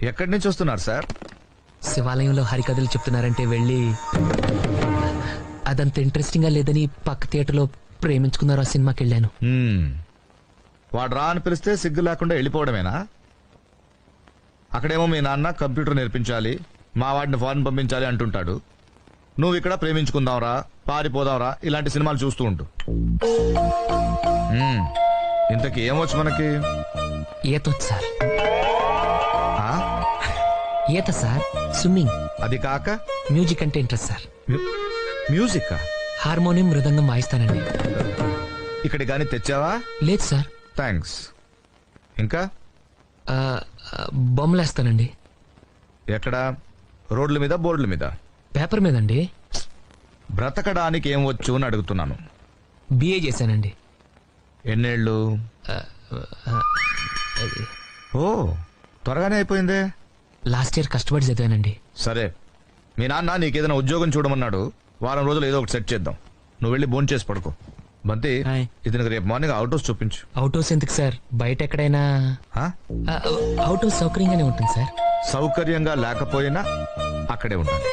ఎక్కడి నుంచి వస్తున్నారు సార్? శివాలయంలో హరికథలు చెప్తున్నారంటే వెళ్ళి అదంత ఇంట్రెస్టింగ్ గా లేదని పక్క థియేటర్లో ప్రేమించుకున్నారు ఆ సినిమాకి వెళ్ళాను. వాడు రా అని పిలిస్తే సిగ్గు లేకుండా వెళ్ళిపోవడమేనా? అక్కడేమో మీ నాన్న కంప్యూటర్ నేర్పించాలి, మా వాడిని ఫారెన్ పంపించాలి అంటుంటాడు. నువ్వు ఇక్కడ ప్రేమించుకుందాంరా, పారిపోదాంరా ఇలాంటి సినిమాలు చూస్తూ ఉంటూ. ఇంతకీ ఏమొచ్చు మనకి? ఈతొచ్చు సార్. ఆ? ఈత సార్, స్విమ్మింగ్. అది కాక మ్యూజిక్ అంటే ఇంట్రెస్ట్ సార్. మ్యూజిక్ హార్మోనియం, మృదంగం వాయిస్తానండి. ఇక్కడి గాని తెచ్చావా? లేదు సార్. థ్యాంక్స్. ఇంకా ఆ, బొమ్మలేస్తానండి. ఎక్కడ? రోడ్ల మీద, బోర్డుల మీద? పేపర్ మీదండి. బ్రతకడానికి ఏం వచ్చు అని అడుగుతున్నాను. బిఏ చేశానండి. ఎన్నేళ్ళు? అది ఓ, త్వరగానే అయిపోయిందే. లాస్ట్ ఇయర్ కష్టపడి చదివానండి. సరే, మీ నాన్న నీకేదైనా ఉద్యోగం చూడమన్నాడు. వారం రోజులు ఏదో ఒకటి సెట్ చేద్దాం. నువ్వు వెళ్ళి భోంచేసి చేసి పడుకో. బంతి, హాయ్. ఇది నాకు రేపు మార్నింగ్ అవుట్ హౌస్ చూపించు. అవుట్ హౌస్ ఎందుకు సార్? బయట ఎక్కడైనా ఆ? అవుట్ హౌస్ సౌకర్యంగానే ఉంటుంది సార్. సౌకర్యంగా లేకపోయినా అక్కడే ఉండాలి.